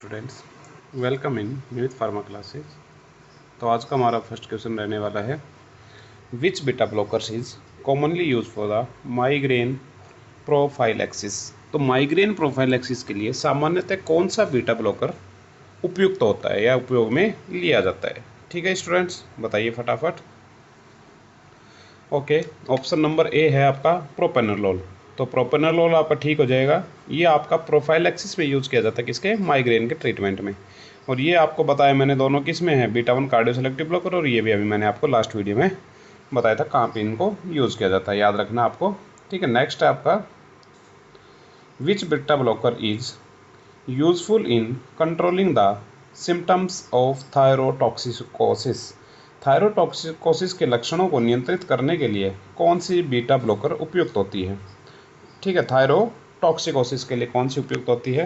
Students, welcome in विविध pharma classes. तो आज का हमारा फर्स्ट क्वेश्चन रहने वाला है, which beta blockers is commonly use for the migraine prophylaxis. तो माइग्रेन प्रोफाइलैक्सिस के लिए सामान्यतः कौन सा बीटा ब्लॉकर उपयुक्त होता है या उपयोग में लिया जाता है। ठीक है स्टूडेंट्स, बताइए फटाफट। ओके, ऑप्शन नंबर ए है आपका प्रोपेनोलोल। तो प्रोपेनोलोल आपका ठीक हो जाएगा। ये आपका प्रोफाइलैक्सिस में यूज़ किया जाता है, किसके? माइग्रेन के ट्रीटमेंट में। और ये आपको बताया मैंने, दोनों किस में है? बीटा 1 कार्डियो सेलेक्टिव ब्लॉकर, और ये भी अभी मैंने आपको लास्ट वीडियो में बताया था कहाँ पे इनको यूज़ किया जाता है, याद रखना आपको। ठीक है, नेक्स्ट है आपका, which beta blocker is useful in controlling the symptoms of thyrotoxicosis. Thyrotoxicosis के लक्षणों को नियंत्रित करने के लिए कौन सी बीटा ब्लॉकर उपयुक्त होती है? ठीक है, थायरोटॉक्सिकोसिस के लिए कौन सी उपयुक्त होती है?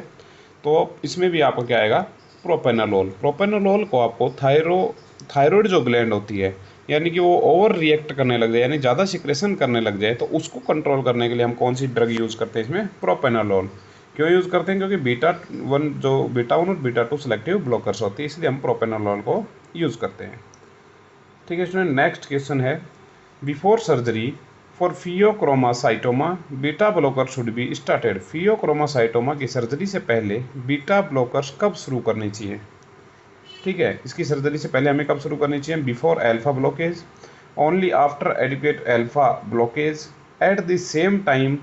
तो इसमें भी आपको क्या आएगा? प्रोपेनोलोल। प्रोपेनोलोल को आपको थायराइड जो ग्लैंड होती है, यानी कि वो ओवर रिएक्ट करने लग जाए, यानी ज़्यादा सिक्रेशन करने लग जाए, तो उसको कंट्रोल करने के लिए हम कौन सी ड्रग यूज़ करते हैं इसमें? प्रोपेनोलोल। क्यों यूज़ करते हैं? क्योंकि बीटा वन और बीटा 2 सेलेक्टिव ब्लॉकर्स होती है, इसलिए हम प्रोपेनोलोल को यूज़ करते हैं। ठीक है स्टूडेंट, नेक्स्ट क्वेश्चन है, before surgery for pheochromocytoma beta blocker should be started. Pheochromocytoma की सर्जरी से पहले बीटा ब्लॉकर्स कब शुरू करनी चाहिए? ठीक है, इसकी सर्जरी से पहले हमें कब शुरू करनी चाहिए? Before alpha blockage, only after adequate alpha blockage, at the same time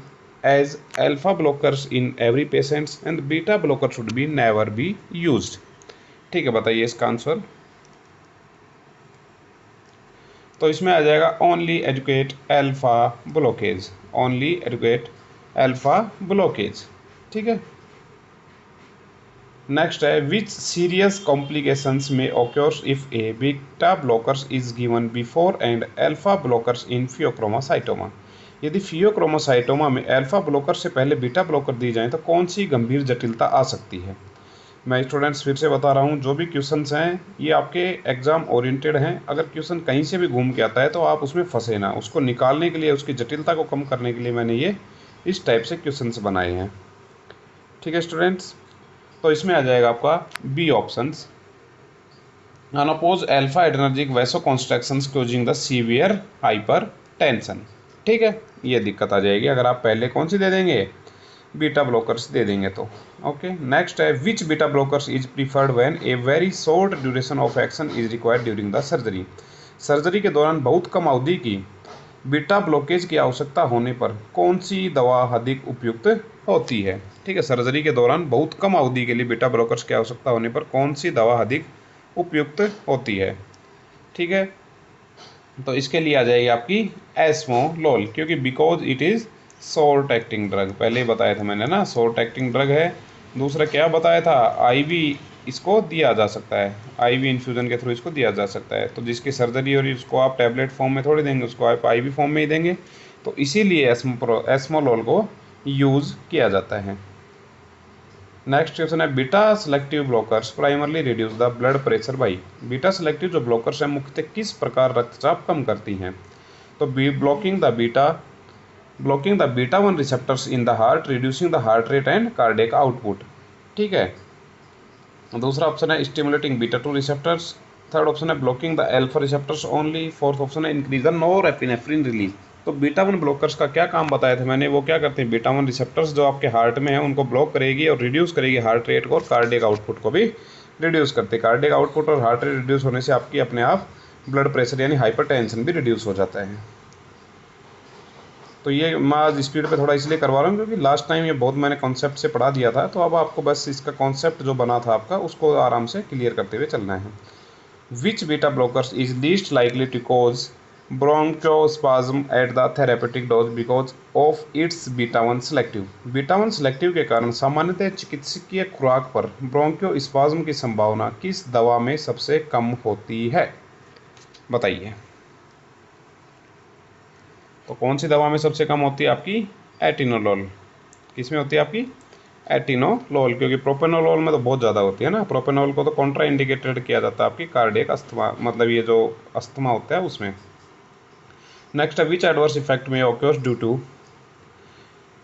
as alpha blockers in every patients, and beta blocker should be never be used. ठीक है, बताइए इसका आंसर। तो इसमें आ जाएगा only adequate alpha blockage, only adequate alpha blockage. ठीक है, नेक्स्ट है, which serious complications may occurs if a beta blockers is given before and alpha blockers in pheochromocytoma. यदि फियोक्रोमासाइटोमा में अल्फा ब्लॉकर से पहले बीटा ब्लॉकर दी जाए तो कौन सी गंभीर जटिलता आ सकती है? मैं स्टूडेंट्स फिर से बता रहा हूँ, जो भी क्वेश्चंस हैं ये आपके एग्जाम ओरिएंटेड हैं। अगर क्वेश्चन कहीं से भी घूम के आता है तो आप उसमें फंसे ना, उसको निकालने के लिए, उसकी जटिलता को कम करने के लिए मैंने ये इस टाइप से क्वेश्चंस बनाए हैं। ठीक है स्टूडेंट्स, तो इसमें आ जाएगा आपका B options, unopposed alpha adrenergic vasoconstrictions causing the severe hypertension. ठीक है, ये दिक्कत आ जाएगी अगर आप पहले कौन सी दे देंगे? बीटा ब्लॉकर्स दे देंगे तो। ओके, नेक्स्ट है, which beta blockers is preferred when a very short duration of action is required during the surgery. Surgery के दौरान बहुत कम अवधि की बीटा ब्लॉकेज की आवश्यकता होने पर कौन सी दवा अधिक उपयुक्त होती है? ठीक है, सर्जरी के दौरान बहुत कम अवधि के लिए बीटा ब्लॉकर्स की आवश्यकता होने पर कौन सी दवा अधिक उपयुक्त होती है? ठीक है, तो इसके लिए आ जाएगी आपकी एस्मोलोल, क्योंकि because it is short acting drug. पहले ही बताया था मैंने ना, शॉर्ट एक्टिंग ड्रग है। दूसरा क्या बताया था? आईवी इसको दिया जा सकता है, आईवी इन्फ्यूज़न के थ्रू इसको दिया जा सकता है। तो जिसकी सर्जरी हो रही है उसको आप टैबलेट फॉर्म में थोड़ी देंगे, उसको आप आईवी फॉर्म में ही देंगे। तो इसीलिए एस्मोलोल को यूज़ किया जाता है। नेक्स्ट क्वेश्चन है, beta selective blockers primarily reduce the blood pressure by. Beta selective जो ब्लॉकर्स हैं मुख्यतः किस प्रकार रक्तचाप कम करती हैं? तो blocking the beta 1 receptors in the heart, reducing the heart rate and cardiac output. ठीक है, दूसरा ऑप्शन है stimulating beta 2 receptors. Third option है blocking the alpha receptors only. Fourth option है इंक्रीज द नॉरएपिनेफ्रिन रिलीज। तो beta 1 blockers का क्या काम बताया था मैंने? वो क्या करते हैं? बीटा 1 रिसेप्टर्स जो आपके हार्ट में है उनको ब्लॉक करेगी और रिड्यूस करेगी हार्ट रेट को, और कार्डियक आउटपुट को भी रिड्यूस करते हैं। कार्डियक आउटपुट और हार्ट रेट रिड्यूस होने से आपकी अपने आप ब्लड प्रेशर यानी हाइपरटेंशन भी रिड्यूस हो जाता है। तो ये मैं आज स्पीड पे थोड़ा इसलिए करवा रहा हूँ क्योंकि लास्ट टाइम ये बहुत मैंने कॉन्सेप्ट से पढ़ा दिया था, तो अब आपको बस इसका कॉन्सेप्ट जो बना था आपका उसको आराम से क्लियर करते हुए चलना है। Which beta blockers is least likely to cause bronchospasm at the therapeutic dose because of its beta 1 selective. Beta 1 selective के कारण सामान्यतः चिकित्सकीय खुराक पर ब्रोंकोस्पाज्म की संभावना किस दवा में सबसे कम होती है? बताइए। तो कौन सी दवा में सबसे कम होती है? आपकी एटिनोलोल। किस में होती है? आपकी एटिनोलोल, क्योंकि प्रोपेनोलोल में तो बहुत ज़्यादा होती है ना। प्रोपेनोल को तो कॉन्ट्रा इंडिकेटेड किया जाता है आपकी कार्डियक अस्थमा, मतलब ये जो अस्थमा होता है उसमें। नेक्स्ट है, which adverse effect may occurs due to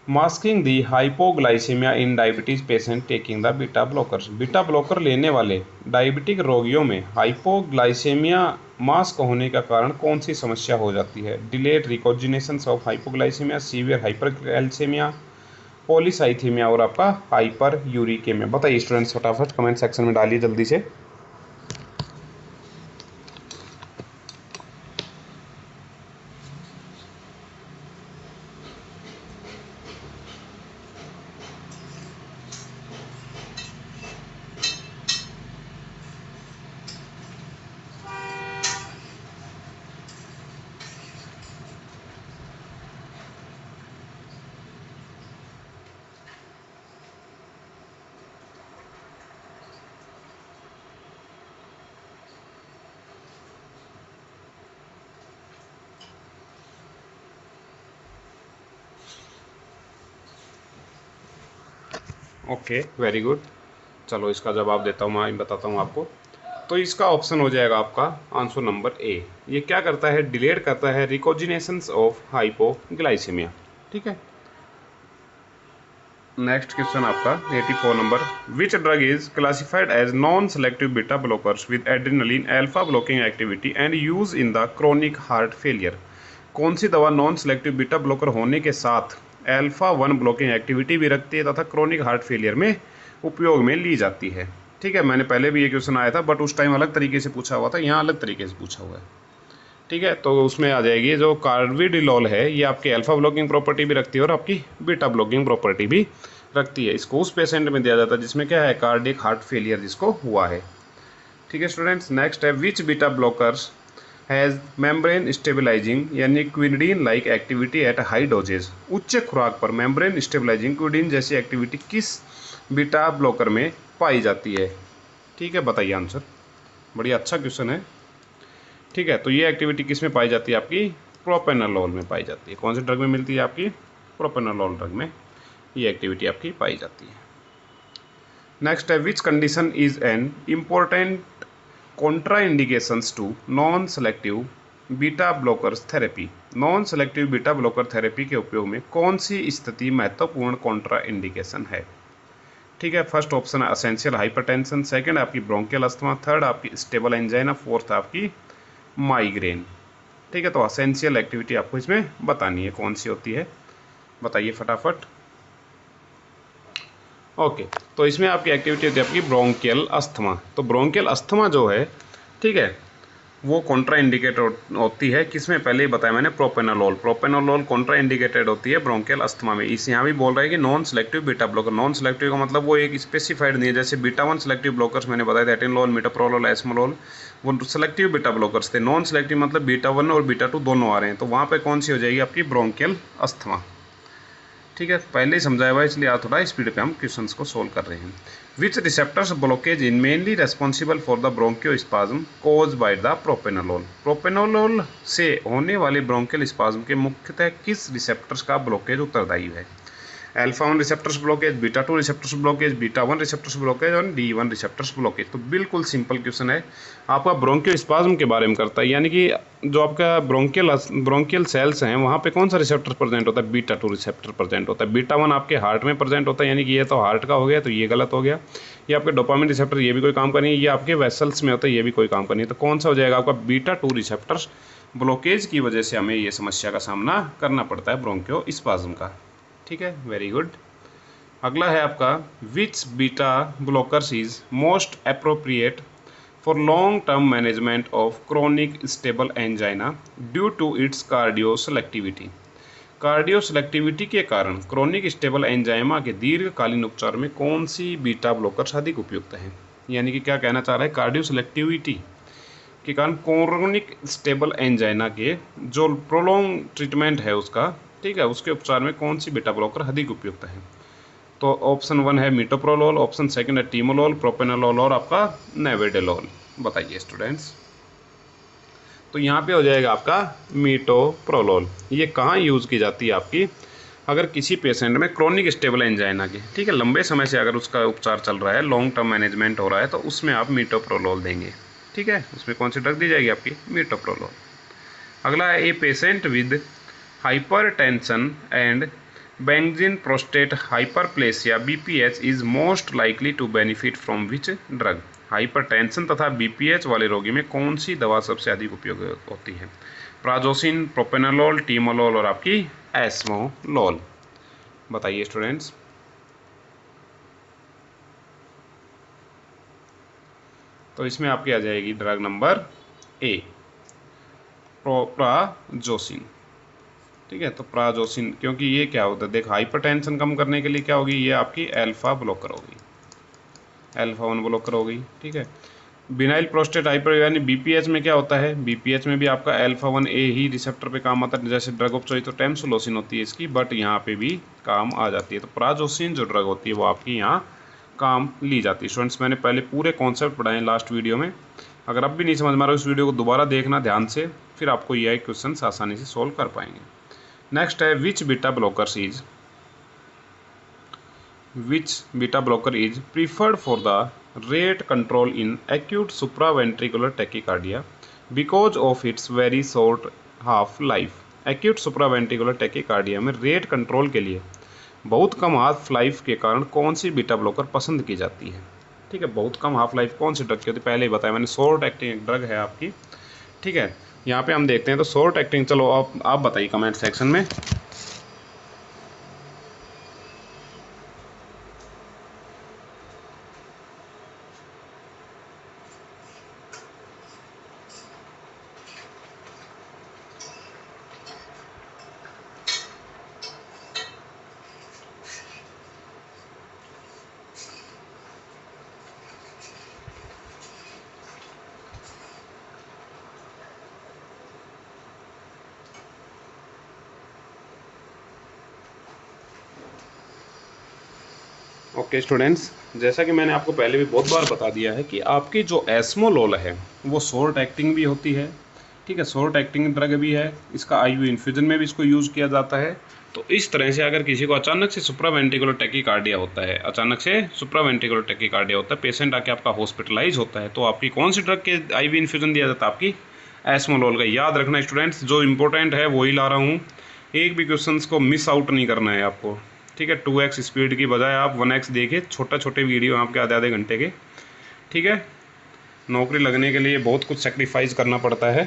masking the hypoglycaemia in diabetes patient taking the beta blockers. Beta blocker लेने वाले डायबिटिक रोगियों में हाइपोग्लाइसीमिया मास्क होने का कारण कौन सी समस्या हो जाती है? Delayed recognition of hypoglycaemia, severe hypercalcaemia, polycythaemia और आपका हाइपर यूरिकेमिया। बताइए स्टूडेंट्स, फटाफट कमेंट सेक्शन में डालिए जल्दी से। Okay, very good. चलो इसका जवाब देता हूँ, मैं बताता हूँ आपको। तो इसका ऑप्शन हो जाएगा आपका आंसर नंबर ए। ये क्या करता है? डिलेड करता है रिकोजिनेशंस ऑफ हाइपोग्लाइसीमिया। ठीक है, नेक्स्ट क्वेश्चन आपका 84 नंबर। Which drug is classified as non selective beta blockers with adrenaline alpha blocking activity and use in the chronic heart failure? कौन सी दवा नॉन सेलेक्टिव बीटा ब्लॉकर होने के साथ अल्फा 1 ब्लॉकिंग एक्टिविटी भी रखती है तथा क्रोनिक हार्ट फेलियर में उपयोग में ली जाती है? ठीक है, मैंने पहले भी ये क्वेश्चन आया था बट उस टाइम अलग तरीके से पूछा हुआ था, यहाँ अलग तरीके से पूछा हुआ है। ठीक है, तो उसमें आ जाएगी जो कार्बिडिलॉल है, ये आपकी अल्फा ब्लॉकिंग प्रॉपर्टी भी रखती है और आपकी बीटा ब्लॉकिंग प्रॉपर्टी भी रखती है। इसको उस पेशेंट में दिया जाता है जिसमें क्या है? कार्डिक हार्ट फेलियर जिसको हुआ है। ठीक है स्टूडेंट्स, नेक्स्ट है which beta blockers has membrane stabilising यानी quinidine like activity at high doses? उच्च खुराक पर मेम्ब्रेन स्टेबलाइजिंग क्विनिडीन जैसी एक्टिविटी किस बीटा ब्लॉकर में पाई जाती है? ठीक है, बताइए आंसर। बढ़िया, अच्छा क्वेश्चन है। ठीक है, तो ये एक्टिविटी किस में पाई जाती है? आपकी प्रोपेनोलोल में पाई जाती है। कौन से ड्रग में मिलती है? आपकी प्रोपेनोलोल ड्रग में ये एक्टिविटी आपकी पाई जाती है। नेक्स्ट है which condition is an important contraindications to non selective beta blockers therapy? Non selective beta blocker therapy के उपयोग में कौन सी स्थिति महत्वपूर्ण कॉन्ट्राइंडिकेशन है? ठीक है, फर्स्ट ऑप्शन है असेंशियल हाइपरटेंशन, सेकंड आपकी ब्रोंकियल अस्थमा, थर्ड आपकी स्टेबल एंजाइना, फोर्थ आपकी माइग्रेन। ठीक है, तो असेंशियल एक्टिविटी आपको इसमें बतानी है कौन सी होती है, बताइए फटाफट। ओके, तो इसमें आपकी एक्टिविटी होती है आपकी ब्रोंकियल अस्थमा। तो ब्रोंकियल अस्थमा जो है, ठीक है, वो कॉन्ट्रा इंडिकेटेड होती है किसमें? पहले ही बताया मैंने, प्रोपेनोलोल। प्रोपेनोलोल कॉन्ट्रा इंडिकेटेड होती है ब्रोंकियल अस्थमा में। इस यहाँ भी बोल रहा है कि non selective beta blocker. Non selective का मतलब वो एक स्पेसिफाइड नहीं है, जैसे बीटा 1 सेलेक्टिव ब्लॉकर्स मैंने बताया था, एटेनोल, मिटोप्रोलोल, एस्मोलोल, वो सेलेक्टिव बीटा ब्लॉकर्स थे। नॉन सेलेक्टिव मतलब बीटा 1 और बीटा 2 दोनों आ रहे हैं, तो वहाँ पर कौन सी हो जाएगी? आपकी ब्रोंकियल अस्थमा। ठीक है, पहले ही समझाया हुआ, इसलिए आप थोड़ा स्पीड पे हम क्वेश्चंस को सोल्व कर रहे हैं। Which receptors blockage in mainly responsible for the bronchospasm cause by the propranolol? Propranolol से होने वाले ब्रोंकियल स्पाज्म के मुख्यतः किस रिसेप्टर्स का ब्लॉकेज उत्तरदायी है? Alpha 1 receptors blockage, beta 2 receptors blockage, beta 1 receptors blockage और D1 रिसेप्टर्स ब्लॉकेज। तो बिल्कुल सिंपल क्वेश्चन है, आपका ब्रोंकियोस्पाज्म के बारे में करता है, यानी कि जो आपका ब्रोंकियल सेल्स हैं वहाँ पे कौन सा रिसेप्टर प्रेजेंट होता है? बीटा 2 रिसेप्टर प्रेजेंट होता है। बीटा 1 आपके हार्ट में प्रेजेंट होता है, यानी कि ये तो हार्ट का हो गया, तो ये गलत हो गया। ये आपके डोपामिन रिसेप्टर, ये भी कोई काम का नहीं है। ये आपके वेसल्स में होता है, ये भी कोई काम का नहीं है। तो कौन सा हो जाएगा? आपका बीटा 2 रिसेप्टर्स ब्लॉकेज की वजह से हमें ये समस्या का सामना करना पड़ता है ब्रोंकियोस्पाज्म का। ठीक है, वेरी गुड। अगला है आपका which beta blockers is most appropriate for long term management of chronic stable angina due to its cardio selectivity? Cardio selectivity के कारण क्रोनिक स्टेबल एंजाइमा के दीर्घकालीन उपचार में कौन सी बीटा ब्लॉकर्स अधिक उपयुक्त हैं? यानी कि क्या कहना चाह रहा है? कार्डियो सेलेक्टिविटी के कारण क्रोनिक स्टेबल एंजाइना के जो प्रोलॉन्ग ट्रीटमेंट है उसका, ठीक है, उसके उपचार में कौन सी बीटा ब्लॉकर अधिक उपयुक्त है? तो ऑप्शन 1 है मिटोप्रोलोल, ऑप्शन 2 है टीमोलोल, प्रोपेनोलोल और आपका नेवेडेलोल। बताइए स्टूडेंट्स। तो यहाँ पे हो जाएगा आपका मिटोप्रोलोल। ये कहाँ यूज़ की जाती है? आपकी अगर किसी पेशेंट में क्रोनिक स्टेबल एंजाइना की, ठीक है, लंबे समय से अगर उसका उपचार चल रहा है, लॉन्ग टर्म मैनेजमेंट हो रहा है, तो उसमें आप मिटोप्रोलोल देंगे। ठीक है, उसमें कौन सी ड्रग दी जाएगी? आपकी मिटोप्रोलोल। अगला है a patient with hypertension and benign prostate hyperplasia BPH is most likely to benefit from which drug. Hypertension तथा बीपीएच वाले रोगी में कौन सी दवा सबसे अधिक उपयोग होती है? प्राजोसिन, प्रोपेनोलोल, टीमोलोल और आपकी एस्मोलोल। बताइए स्टूडेंट्स। तो इसमें आपकी आ जाएगी ड्रग नंबर ए, प्राजोसिन। ठीक है, तो प्राजोसिन, क्योंकि ये क्या होता है, देख हाइपरटेंशन कम करने के लिए क्या होगी, ये आपकी अल्फा ब्लॉकर होगी, अल्फा 1 ब्लॉकर होगी। ठीक है, बिनाइल प्रोस्टेट हाइपर यानी बीपीएच में क्या होता है, बीपीएच में भी आपका अल्फा 1 ए ही रिसेप्टर पे काम आता है, जैसे ड्रग ऑफ चॉइस तो टेम्सुलोसिन होती है इसकी, बट यहाँ पे भी काम आ जाती है। तो प्राजोसिन जो ड्रग होती है वो आपकी यहाँ काम ली जाती है। स्टूडेंट्स, मैंने पहले पूरे कॉन्सेप्ट पढ़ाए लास्ट वीडियो में, अगर अब भी नहीं समझ में आ रहा इस वीडियो को दोबारा देखना ध्यान से, फिर आपको ये क्वेश्चन आसानी से सोल्व कर पाएंगे। नेक्स्ट है which beta blocker is preferred for the rate control in acute supraventricular tachycardia because of its very short half life। acute supraventricular tachycardia में रेट कंट्रोल के लिए बहुत कम हाफ लाइफ के कारण कौन सी बीटा ब्लॉकर पसंद की जाती है? ठीक है, बहुत कम हाफ लाइफ कौन सी ड्रग की होती है? पहले ही बताया मैंने, शॉर्ट एक्टिंग ड्रग है आपकी। ठीक है, यहाँ पे हम देखते हैं तो शॉर्ट एक्टिंग, चलो आप बताइए कमेंट सेक्शन में। ओके स्टूडेंट्स, जैसा कि मैंने आपको पहले भी बहुत बार बता दिया है कि आपकी जो एस्मोलोल है वो शॉर्ट एक्टिंग भी होती है। ठीक है, शॉर्ट एक्टिंग ड्रग भी है, इसका आईवी इन्फ्यूजन में भी इसको यूज़ किया जाता है। तो इस तरह से अगर किसी को अचानक से सुप्रावेंट्रिकुलर टैकीकार्डिया होता है, अचानक से सुप्रावेंट्रिकुलर टैकीकार्डिया होता है, पेशेंट आके आपका हॉस्पिटलाइज होता है, तो आपकी कौन सी ड्रग के आईवी इन्फ्यूजन दिया जाता है? आपकी एस्मोलोल का। याद रखना स्टूडेंट्स, जो इंपॉर्टेंट है वही ला रहा हूँ, एक भी क्वेश्चन को मिस आउट नहीं करना है आपको। ठीक है, 2x स्पीड की बजाय आप 1x देखिए, छोटे वीडियो आपके आधे घंटे के। ठीक है, नौकरी लगने के लिए बहुत कुछ सेक्रीफाइस करना पड़ता है।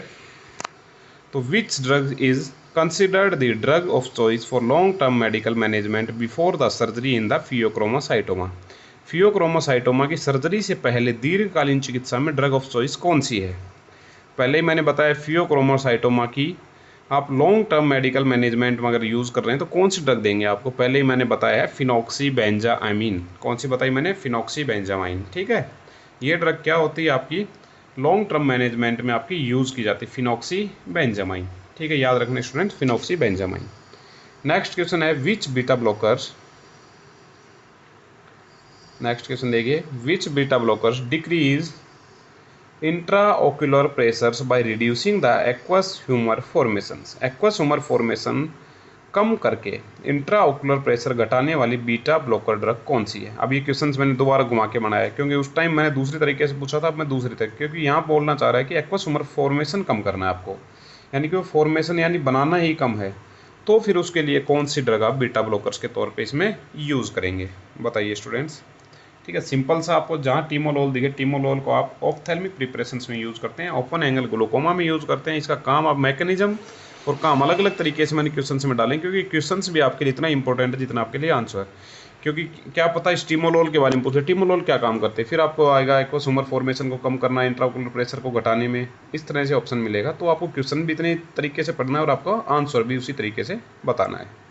तो which drug is considered the drug of choice for long term medical management before the surgery in the pheochromocytoma? Pheochromocytoma की सर्जरी से पहले दीर्घकालीन चिकित्सा में ड्रग ऑफ चॉइस कौन सी है? पहले ही मैंने बताया, फियोक्रोमोसाइटोमा की आप लॉन्ग टर्म मेडिकल मैनेजमेंट में अगर यूज़ कर रहे हैं तो कौन सी ड्रग देंगे आपको? पहले ही मैंने बताया है फिनॉक्सीबेंजामाइन। कौन सी बताई मैंने? फिनॉक्सीबेंजामाइन। ठीक है, ये ड्रग क्या होती है आपकी लॉन्ग टर्म मैनेजमेंट में आपकी यूज़ की जाती है, फिनॉक्सीबेंजामाइन। ठीक है, याद रखने स्टूडेंट, फिनॉक्सीबेंजामाइन। नेक्स्ट क्वेश्चन है which beta blockers, next question देखिए, which beta blockers decrease intraocular pressures by reducing the aqueous humour formations? Aqueous humour formation कम करके इंट्राओक्यूलर प्रेशर घटाने वाली बीटा ब्लॉकर ड्रग कौन सी है? अब ये क्वेश्चंस मैंने दोबारा घुमा के बनाया है, क्योंकि उस टाइम मैंने दूसरी तरीके से पूछा था, अब मैं दूसरी तरीके, क्योंकि यहाँ बोलना चाह रहा है कि एक्वस ह्यूमर फॉर्मेशन कम करना है आपको, यानी कि वो फॉर्मेशन यानी बनाना ही कम है, तो फिर उसके लिए कौन सी ड्रग आप बीटा ब्लॉकर्स के तौर पर इसमें यूज़ करेंगे? बताइए स्टूडेंट्स। ठीक है, सिंपल सा आपको जहाँ टीमोलोल दिखे, टीमोलोल को आप ऑप्थेल्मिक प्रिपरेशंस में यूज़ करते हैं, ओपन एंगल ग्लूकोमा में यूज़ करते हैं। इसका काम आप मैकेनिज्म और काम अलग अलग तरीके से मैंने क्वेश्चन में डालें, क्योंकि क्वेश्चंस भी आपके लिए इतना इंपॉर्टेंट है जितना आपके लिए आंसर है। क्योंकि क्या पता इस टीमोलोल के बारे में पूछे, टीमोलोल क्या काम करते हैं, फिर आपको आएगा एक्वस ह्यूमर फॉर्मेशन को कम करना, इंट्राओक्यूलर प्रेशर को घटाने में, इस तरह से ऑप्शन मिलेगा। तो आपको क्वेश्चन भी इतने तरीके से पढ़ना है और आपको आंसर भी उसी तरीके से बताना है।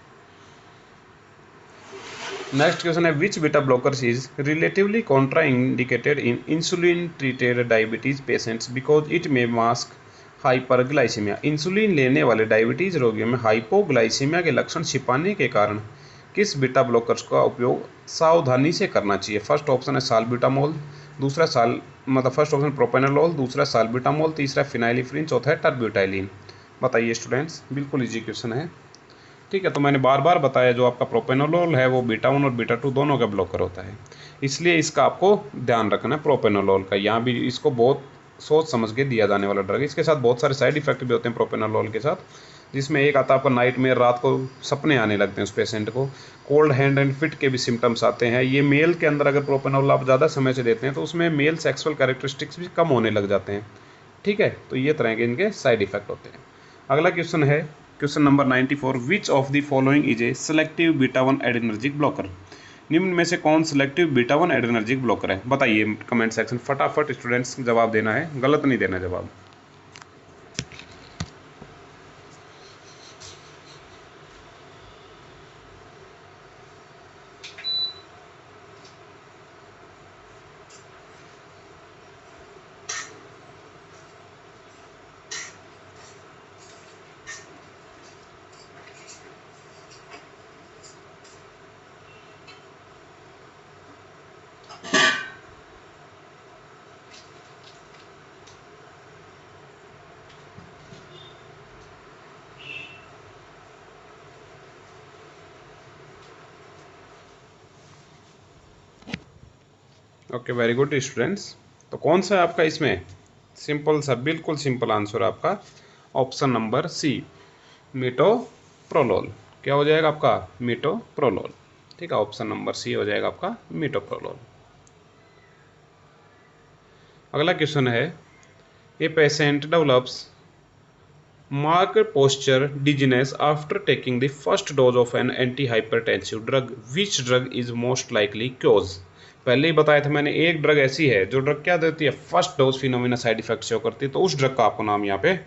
नेक्स्ट क्वेश्चन है which beta blockers is relatively contraindicated in insulin treated diabetes patients because it may mask hyperglycaemia? Insulin लेने वाले डायबिटीज रोगियों में हाइपोग्लाइसीमिया के लक्षण छिपाने के कारण किस बीटा ब्लॉकर्स का उपयोग सावधानी से करना चाहिए? फर्स्ट ऑप्शन है साल्ब्यूटामोल, दूसरा फर्स्ट ऑप्शन प्रोपेनोलोल, दूसरा साल्ब्यूटामोल, तीसरा फिनाइलिफ्रिन, चौथा है टर्ब्यूटाइलिन। बताइए स्टूडेंट्स, बिल्कुल इजी क्वेश्चन है। ठीक है, तो मैंने बार बार बताया, जो आपका प्रोपेनोलोल है वो बीटा 1 और बीटा 2 दोनों का ब्लॉकर होता है, इसलिए इसका आपको ध्यान रखना है प्रोपेनोलोल का। यहाँ भी इसको बहुत सोच समझ के दिया जाने वाला ड्रग, इसके साथ बहुत सारे साइड इफेक्ट भी होते हैं प्रोपेनोलोल के साथ, जिसमें एक आता है आपका नाइट में, रात को सपने आने लगते हैं उस पेशेंट को। कोल्ड हैंड एंड फिट के भी सिम्टम्स आते हैं। ये मेल के अंदर अगर प्रोपेनॉल आप ज़्यादा समय से देते हैं तो उसमें मेल सेक्सुअल कैरेक्टरिस्टिक्स भी कम होने लग जाते हैं। ठीक है, तो ये तरह के इनके साइड इफेक्ट होते हैं। अगला क्वेश्चन है question number 94, which of the following is a selective beta 1 adrenergic blocker. निम्न में से कौन सेलेक्टिव बीटा 1 एड्रेनर्जिक ब्लॉकर है, बताइए कमेंट सेक्शन। फटाफट स्टूडेंट्स जवाब देना है, गलत नहीं देना जवाब। Okay, very good students. तो कौन सा है आपका इसमें, सिंपल सा, बिल्कुल सिंपल आंसर आपका ऑप्शन नंबर सी, मीटोप्रोलोल। क्या हो जाएगा आपका, मीटोप्रोलोल। ठीक है, ऑप्शन नंबर सी हो जाएगा आपका मीटोप्रोलोल। अगला क्वेश्चन है, a patient develops marked posture dizziness after taking the first dose of an antihypertensive drug, which drug is most likely cause। पहले ही बताया था मैंने, एक ड्रग ऐसी है जो ड्रग क्या देती है, first dose phenomena side effect show करती है, तो उस ड्रग का आपको नाम यहाँ पे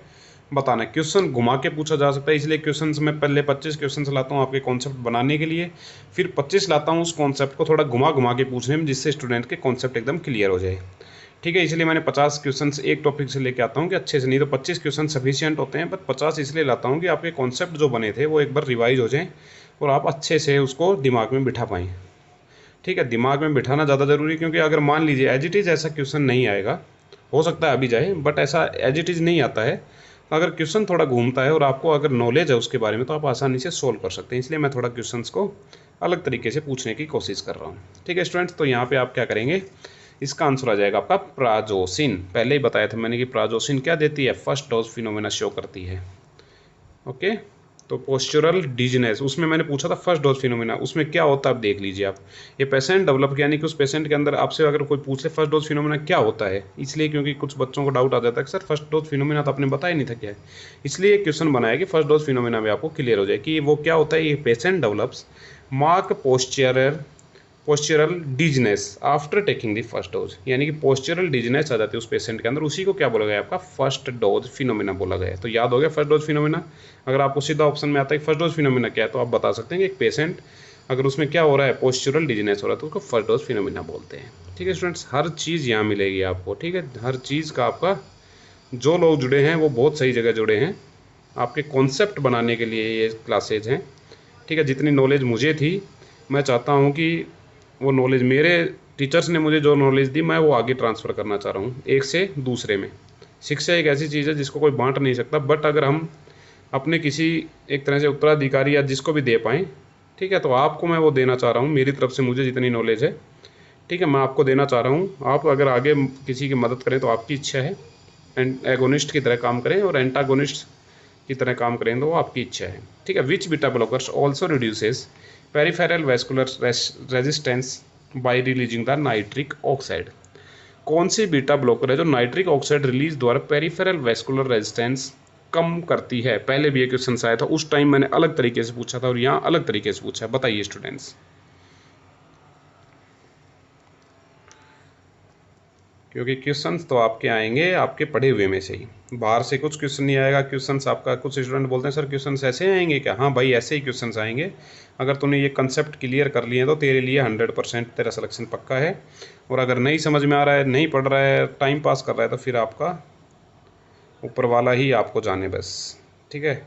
बताना है। क्वेश्चन घुमा के पूछा जा सकता है, इसलिए क्वेश्चन मैं पहले 25 क्वेश्चन लाता हूँ आपके कॉन्सेप्ट बनाने के लिए, फिर 25 लाता हूँ उस कॉन्सेप्ट को थोड़ा घुमा घुमा के पूछने में, जिससे स्टूडेंट के कॉन्सेप्ट एकदम क्लियर हो जाए। ठीक है, इसलिए मैंने 50 क्वेश्चन एक टॉपिक से लेके आता हूँ कि अच्छे से, नहीं तो 25 क्वेश्चन सफिशिएंट होते हैं, बट 50 इसलिए लाता हूँ कि आपके कॉन्सेप्ट जो बने थे वो एक बार रिवाइज हो जाएं और आप अच्छे से उसको दिमाग में बिठा पाएँ। ठीक है, दिमाग में बिठाना ज़्यादा ज़रूरी है, क्योंकि अगर मान लीजिए एज इट इज़ ऐसा क्वेश्चन नहीं आएगा, हो सकता है अभी जाए, बट ऐसा एज इट इज़ नहीं आता है। अगर क्वेश्चन थोड़ा घूमता है और आपको अगर नॉलेज है उसके बारे में, तो आप आसानी से सोल्व कर सकते हैं। इसलिए मैं थोड़ा क्वेश्चंस को अलग तरीके से पूछने की कोशिश कर रहा हूँ। ठीक है स्टूडेंट्स, तो यहाँ पे आप क्या करेंगे, इसका आंसर आ जाएगा आपका प्राजोसिन। पहले ही बताया था मैंने कि प्राजोसिन क्या देती है, फर्स्ट डोज फिनोमेना शो करती है। ओके, तो पोस्चरल डिजीनेस, उसमें मैंने पूछा था फर्स्ट डोज फिनोमेना, उसमें क्या होता है आप देख लीजिए। आप ये पेशेंट डेवलप, यानी कि उस पेशेंट के अंदर आपसे अगर कोई पूछ ले फर्स्ट डोज फिनोमेना क्या होता है, इसलिए क्योंकि कुछ बच्चों को डाउट आ जाता है कि सर फर्स्ट डोज फिनोमेना तो आपने बताया नहीं था क्या है, इसलिए क्वेश्चन बनाया कि फर्स्ट डोज फिनोमेना में आपको क्लियर हो जाए कि वो क्या होता है। ये patient develops mark postural dizziness after taking the first dose, यानी कि पोस्चरल डिजनेस आ जाती है उस पेशेंट के अंदर, उसी को क्या बोला गया आपका, फर्स्ट डोज फिनोमेना बोला गया है। तो याद हो गया फर्स्ट डोज फिनोमेना। अगर आपको सीधा ऑप्शन में आता है फर्स्ट डोज फिनोमेना क्या है, तो आप बता सकते हैं कि एक पेशेंट अगर उसमें क्या हो रहा है, पोस्चरल डिजनेस हो रहा है, तो उसको फर्स्ट डोज फिनोमेना बोलते हैं। ठीक है स्टूडेंट्स, हर चीज़ यहाँ मिलेगी आपको। ठीक है, हर चीज़ का आपका, जो लोग जुड़े हैं वो बहुत सही जगह जुड़े हैं, आपके कॉन्सेप्ट बनाने के लिए ये क्लासेज हैं। ठीक है, जितनी नॉलेज मुझे थी, मैं चाहता हूँ कि वो नॉलेज, मेरे टीचर्स ने मुझे जो नॉलेज दी, मैं वो आगे ट्रांसफ़र करना चाह रहा हूँ एक से दूसरे में। शिक्षा एक ऐसी चीज़ है जिसको कोई बांट नहीं सकता, बट अगर हम अपने किसी एक तरह से उत्तराधिकारी या जिसको भी दे पाएँ, ठीक है, तो आपको मैं वो देना चाह रहा हूँ मेरी तरफ से, मुझे जितनी नॉलेज है, ठीक है, मैं आपको देना चाह रहा हूँ। आप अगर आगे किसी की मदद करें तो आपकी इच्छा है, एगोनिस्ट की तरह काम करें और एंटागोनिस्ट की तरह काम करें तो वो आपकी इच्छा है। ठीक है, which beta blockers also reduces peripheral vascular resistance by releasing the nitric oxide. कौन सी बीटा ब्लॉकर है जो नाइट्रिक ऑक्साइड रिलीज द्वारा पेरिफेरल वैस्कुलर रेजिस्टेंस कम करती है। पहले भी ये क्वेश्चन आया था, उस टाइम मैंने अलग तरीके से पूछा था और यहाँ अलग तरीके से पूछा है, बताइए स्टूडेंट्स। क्योंकि क्वेश्चंस तो आपके आएंगे आपके पढ़े हुए में से ही, बाहर से कुछ क्वेश्चन नहीं आएगा। क्वेश्चंस आपका, कुछ स्टूडेंट बोलते हैं सर क्वेश्चंस ऐसे आएंगे क्या, हाँ भाई ऐसे ही क्वेश्चंस आएंगे। अगर तूने ये कंसेप्ट क्लियर कर लिए तो तेरे लिए 100% तेरा सिलेक्शन पक्का है। और अगर नहीं समझ में आ रहा है, नहीं पढ़ रहा है, टाइम पास कर रहा है, तो फिर आपका ऊपर वाला ही आपको जाने बस। ठीक है,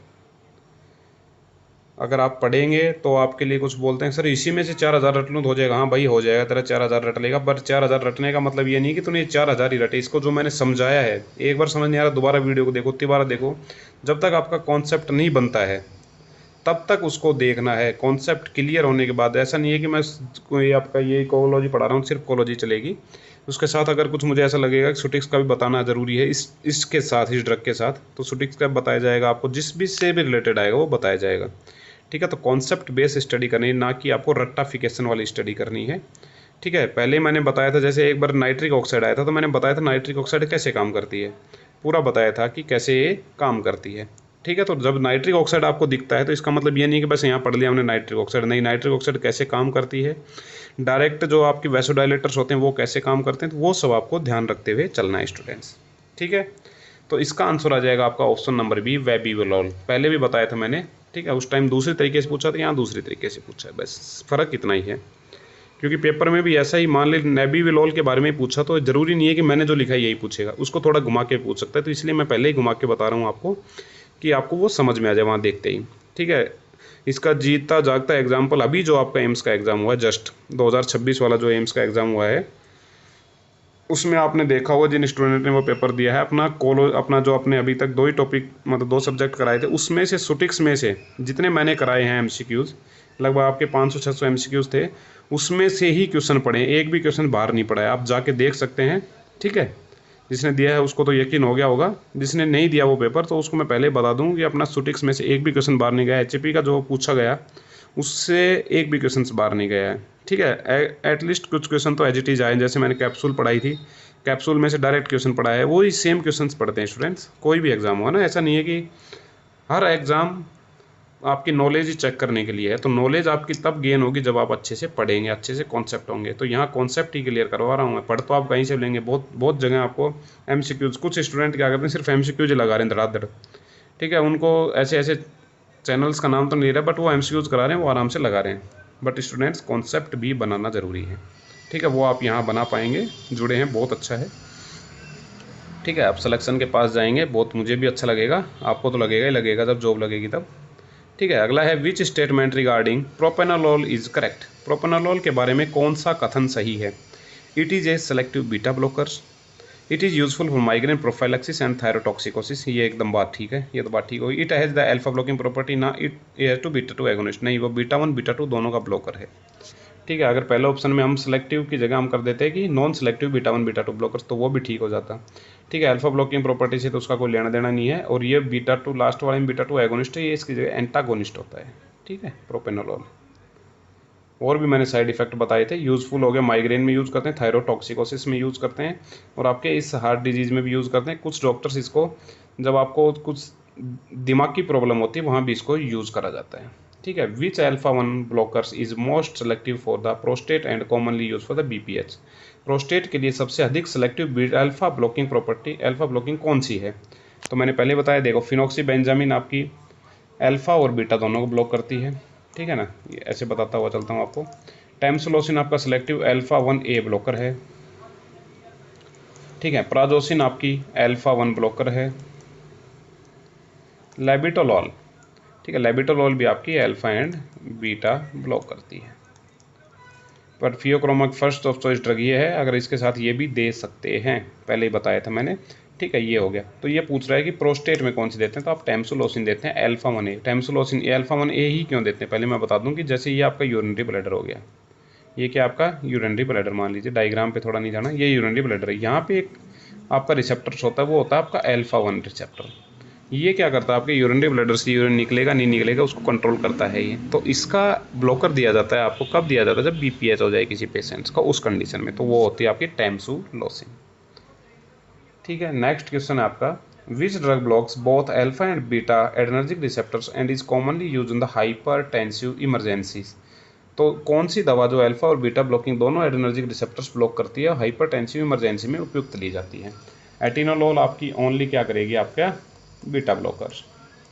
अगर आप पढ़ेंगे तो आपके लिए कुछ बोलते हैं सर इसी में से 4000 रट लूँ तो हो जाएगा, हाँ भाई हो जाएगा, तेरा 4000 रट लेगा। पर 4000 रटने का मतलब ये नहीं कि तूने 4000 ही रटे, इसको जो मैंने समझाया है, एक बार समझ नहीं आ रहा दोबारा वीडियो को देखो, तिबारा देखो। जब तक आपका कॉन्सेप्ट नहीं बनता है तब तक उसको देखना है। कॉन्सेप्ट क्लियर होने के बाद, ऐसा नहीं है कि मैं कोई आपका ये कोलॉजी पढ़ा रहा हूँ सिर्फ कोलॉजी चलेगी, उसके साथ अगर कुछ मुझे ऐसा लगेगा कि सुटिक्स का भी बताना ज़रूरी है इसके साथ, इस ड्रग के साथ, तो सुटिक्स का बताया जाएगा आपको, जिस भी से भी रिलेटेड आएगा वो बताया जाएगा। ठीक है, तो कॉन्सेप्ट बेस स्टडी करनी है, ना कि आपको रट्टाफिकेशन वाली स्टडी करनी है। ठीक है, पहले मैंने बताया था, जैसे एक बार नाइट्रिक ऑक्साइड आया था तो मैंने बताया था नाइट्रिक ऑक्साइड कैसे काम करती है, पूरा बताया था कि कैसे ये काम करती है। ठीक है, तो जब नाइट्रिक ऑक्साइड आपको दिखता है तो इसका मतलब ये नहीं कि बस यहाँ पढ़ लिया हमने नाइट्रिक ऑक्साइड, नहीं, नाइट्रिक ऑक्साइड कैसे काम करती है, डायरेक्ट जो आपकी वैसोडाइलेटर्स होते हैं वो कैसे काम करते हैं, तो वो सब आपको ध्यान रखते हुए चलना है स्टूडेंट्स। ठीक है, तो इसका आंसर आ जाएगा आपका ऑप्शन नंबर बी, वेबिविलोल। पहले भी बताया था मैंने। ठीक है, उस टाइम दूसरे तरीके से पूछा था, यहाँ दूसरी तरीके से पूछा है, बस फ़र्क इतना ही है। क्योंकि पेपर में भी ऐसा ही, मान ली नेबिविलोल के बारे में पूछा तो ज़रूरी नहीं है कि मैंने जो लिखा है यही पूछेगा, उसको थोड़ा घुमा के पूछ सकता है, तो इसलिए मैं पहले ही घुमा के बता रहा हूँ आपको कि आपको वो समझ में आ जाए वहाँ देखते ही। ठीक है, इसका जीता जागता एग्जाम्पल अभी जो आपका एम्स का एग्ज़ाम हुआ है, जस्ट 2026 वाला जो एम्स का एग्ज़ाम हुआ है, उसमें आपने देखा होगा जिन स्टूडेंट ने वो पेपर दिया है, अपना जो आपने अभी तक 2 ही टॉपिक, मतलब 2 सब्जेक्ट कराए थे, उसमें से सुटिक्स में से जितने मैंने कराए हैं एमसीक्यूज़, लगभग आपके 500-600 एमसीक्यूज़ थे, उसमें से ही क्वेश्चन पढ़े हैं, एक भी क्वेश्चन बाहर नहीं पड़ा है, आप जाके देख सकते हैं। ठीक है, जिसने दिया है उसको तो यकीन हो गया होगा, जिसने नहीं दिया वो पेपर तो उसको मैं पहले बता दूं कि अपना सुटिक्स में से एक भी क्वेश्चन बाहर नहीं गया, एचपी का जो पूछा गया उससे एक भी क्वेश्चन बाहर नहीं गया है। ठीक है, एटलीस्ट कुछ क्वेश्चन तो एज इट इज आए, जैसे मैंने कैप्सूल पढ़ाई थी, कैप्सूल में से डायरेक्ट क्वेश्चन पढ़ा है, वही सेम क्वेश्चन पढ़ते हैं स्टूडेंट्स, कोई भी एग्जाम हुआ ना, ऐसा नहीं है कि हर एग्ज़ाम आपकी नॉलेज ही चेक करने के लिए है, तो नॉलेज आपकी तब गेन होगी जब आप अच्छे से पढ़ेंगे, अच्छे से कॉन्सेप्ट होंगे। तो यहाँ कॉन्सेप्ट ही क्लियर करवा रहा हूँ मैं, पढ़ तो आप कहीं से लेंगे, बहुत बहुत जगह आपको एमसीक्यूज, कुछ स्टूडेंट क्या करते हैं सिर्फ एमसीक्यूज लगा रहे हैं धड़ाधड़। ठीक है, उनको ऐसे ऐसे चैनल्स का नाम तो नहीं रहा, बट वो एमसीक्यूज करा रहे हैं, वो आराम से लगा रहे हैं। बट स्टूडेंट्स कॉन्सेप्ट भी बनाना ज़रूरी है। ठीक है, वो आप यहाँ बना पाएंगे, जुड़े हैं, बहुत अच्छा है। ठीक है, आप सिलेक्शन के पास जाएंगे, बहुत मुझे भी अच्छा लगेगा, आपको तो लगेगा ही लगेगा जब जॉब लगेगी तब। ठीक है, अगला है which statement regarding propranolol is correct. Propranolol के बारे में कौन सा कथन सही है। It is a selective beta blockers, it is useful for migraine prophylaxis and thyrotoxicosis, ये एकदम बात ठीक है, ये तो बात ठीक होगी। It has the alpha blocking property, ना it has to beta 2 agonist, नहीं वो बीटा 1 बीटा 2 दोनों का ब्लॉकर है। ठीक है, अगर पहले ऑप्शन में हम सेलेक्टिव की जगह हम कर देते हैं कि non selective beta 1 beta 2 blockers, तो वो भी ठीक हो जाता। ठीक है, अल्फा ब्लॉकिंग प्रॉपर्टी से तो उसका कोई लेना देना नहीं है, और ये बीटा 2 लास्ट वाले में बीटा 2 एगोनिस्ट है, ये इसकी जगह एंटागोनिस्ट होता है। ठीक है, प्रोपेनोलोल। और भी मैंने साइड इफेक्ट बताए थे, यूज़फुल हो गया, माइग्रेन में यूज़ करते हैं, थायरोटॉक्सिकोसिस में यूज़ करते हैं, और आपके इस हार्ट डिजीज़ में भी यूज़ करते हैं। कुछ डॉक्टर्स इसको, जब आपको कुछ दिमाग की प्रॉब्लम होती है वहाँ भी इसको यूज़ करा जाता है। ठीक है, which alpha 1 blockers is most selective for the prostate and commonly use for the BPH. Prostate के लिए सबसे अधिक selective alpha blocking property, alpha blocking कौन सी है, तो मैंने पहले बताया, देखो फिनॉक्सीबेंजामिन आपकी अल्फा और बीटा दोनों को ब्लॉक करती है। ठीक है ना, ये ऐसे बताता हुआ चलता हूँ आपको। टैमसुलोसिन आपका सेलेक्टिव अल्फा 1A ब्लॉकर है। ठीक है, प्राजोसिन आपकी अल्फा 1 ब्लॉकर है। लेबिटोलॉल, ठीक है, लेबिटोलॉल भी आपकी अल्फा एंड बीटा ब्लॉक करती है। पर फियोक्रोमिक फर्स्ट ऑफ चॉइस ड्रग ये है, अगर इसके साथ ये भी दे सकते हैं, पहले ही बताया था मैंने। ठीक है, ये हो गया। तो ये पूछ रहा है कि प्रोस्टेट में कौन सी देते हैं, तो आप टैमसुलोसिन देते हैं alpha 1A। Tamsulosin alpha 1A ही क्यों देते हैं, पहले मैं बता दूं कि जैसे ये आपका यूरिनरी ब्लैडर हो गया, ये क्या आपका यूरिनरी ब्लैडर मान लीजिए, डायग्राम पे थोड़ा नहीं जाना, ये यूरिनरी ब्लैडर है, यहाँ पे एक आपका रिसेप्टर्स होता है, वो होता है आपका अल्फा 1 रिसेप्टर। ये क्या करता है, आपके यूरिनरी ब्लैडर से यूरिन निकलेगा नहीं निकलेगा उसको कंट्रोल करता है ये। तो इसका ब्लॉकर दिया जाता है आपको, कब दिया जाता है, जब बीपीएच हो जाए किसी पेशेंट्स का, उस कंडीशन में, तो वो होती है आपकी टैमसुलोसिन। ठीक है, नेक्स्ट क्वेश्चन है आपका, which drug blocks both alpha and beta adrenergic receptors and is commonly use in the hypertensive emergencies. तो कौन सी दवा जो अल्फा और बीटा ब्लॉकिंग दोनों एडर्जिक रिसेप्टर्स ब्लॉक करती है, हाइपरटेंसिव इमरजेंसी में उपयुक्त ली जाती है। एटिनोलोल आपकी ओनली क्या करेगी, आपका बीटा ब्लॉकर्स।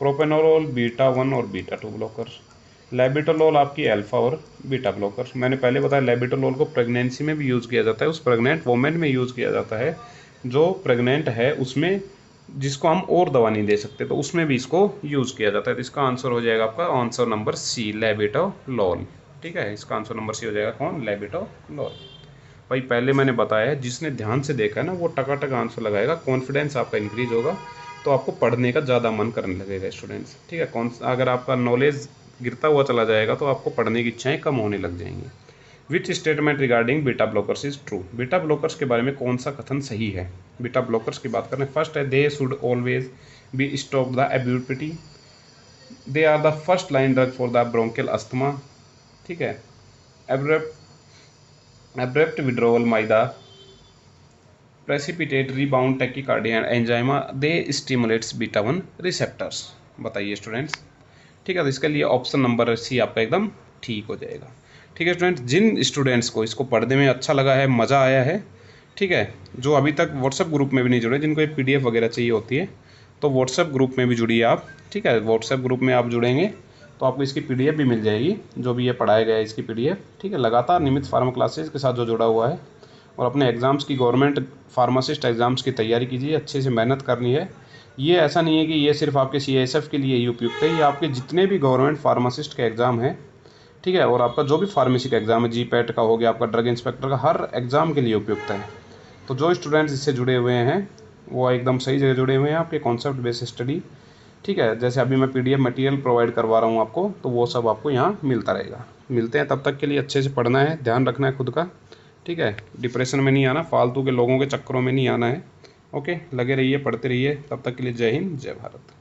प्रोपेनोलोल बीटा 1 और बीटा 2 ब्लॉकर्स। लेबिटोलोल आपकी अल्फा और बीटा ब्लॉकर्स। मैंने पहले बताया लेबिटोलोल को प्रेगनेंसी में भी यूज़ किया जाता है, उस प्रेग्नेंट वोमेन में यूज़ किया जाता है जो प्रेग्नेंट है, उसमें जिसको हम और दवा नहीं दे सकते, तो उसमें भी इसको यूज़ किया जाता है। तो इसका आंसर हो जाएगा आपका आंसर नंबर सी, लेबिटोलोल। ठीक है, इसका आंसर नंबर सी हो जाएगा कौन, लेबिटोलोल। भाई पहले मैंने बताया है, जिसने ध्यान से देखा है ना वो टकाटक आंसर लगाएगा, कॉन्फिडेंस आपका इंक्रीज होगा, तो आपको पढ़ने का ज़्यादा मन करने लगेगा स्टूडेंट्स। ठीक है, अगर आपका नॉलेज गिरता हुआ चला जाएगा तो आपको पढ़ने की इच्छाएं कम होने लग जाएंगी। Which statement regarding beta blockers is true. Beta blockers के बारे में कौन सा कथन सही है। बीटा ब्लॉकर्स की बात करें, फर्स्ट है they should always be stop the एब्यूपिटी, they are the first line drug for the bronchial asthma, ठीक है। Abrupt withdrawal might, precipitate rebound tachycardia and angina, they stimulates beta 1 receptors. बताइए students, ठीक है। तो इसके लिए ऑप्शन नंबर सी आपका एकदम ठीक हो जाएगा। ठीक है स्टूडेंट, जिन स्टूडेंट्स को इसको पढ़ने में अच्छा लगा है, मज़ा आया है, ठीक है, जो अभी तक व्हाट्सएप ग्रुप में भी नहीं जुड़े, जिनको ये पीडीएफ वगैरह चाहिए होती है, तो व्हाट्सएप ग्रुप में भी जुड़िए आप, ठीक है। व्हाट्सएप ग्रुप में आप जुड़ेंगे तो आपको इसकी पीडीएफ भी मिल जाएगी, जो भी ये पढ़ाया गया है इसकी पीडीएफ, ठीक है। लगातार नियमित फार्मा क्लासेज के साथ जो जुड़ा हुआ है, और अपने एग्ज़ाम्स की, गवर्नमेंट फार्मासिस्ट एग्ज़ाम्स की तैयारी कीजिए, अच्छे से मेहनत करनी है। ये ऐसा नहीं है कि ये सिर्फ आपके सीएसएफ के लिए ही उपयुक्त है, ये आपके जितने भी गवर्नमेंट फार्मासिस्ट के एग्ज़ाम हैं, ठीक है, और आपका जो भी फार्मेसी का एग्ज़ाम है, जीपैट का हो गया, आपका ड्रग इंस्पेक्टर का, हर एग्ज़ाम के लिए उपयुक्त है। तो जो स्टूडेंट्स इससे जुड़े हुए हैं वो एकदम सही जगह जुड़े हुए हैं, आपके कॉन्सेप्ट बेस्ड स्टडी, ठीक है। जैसे अभी मैं पीडीएफ मटेरियल प्रोवाइड करवा रहा हूँ आपको, तो वो सब आपको यहाँ मिलता रहेगा। मिलते हैं, तब तक के लिए अच्छे से पढ़ना है, ध्यान रखना है खुद का, ठीक है। डिप्रेशन में नहीं आना, फालतू के लोगों के चक्करों में नहीं आना है। ओके, लगे रहिए, पढ़ते रहिए। तब तक के लिए जय हिंद, जय भारत।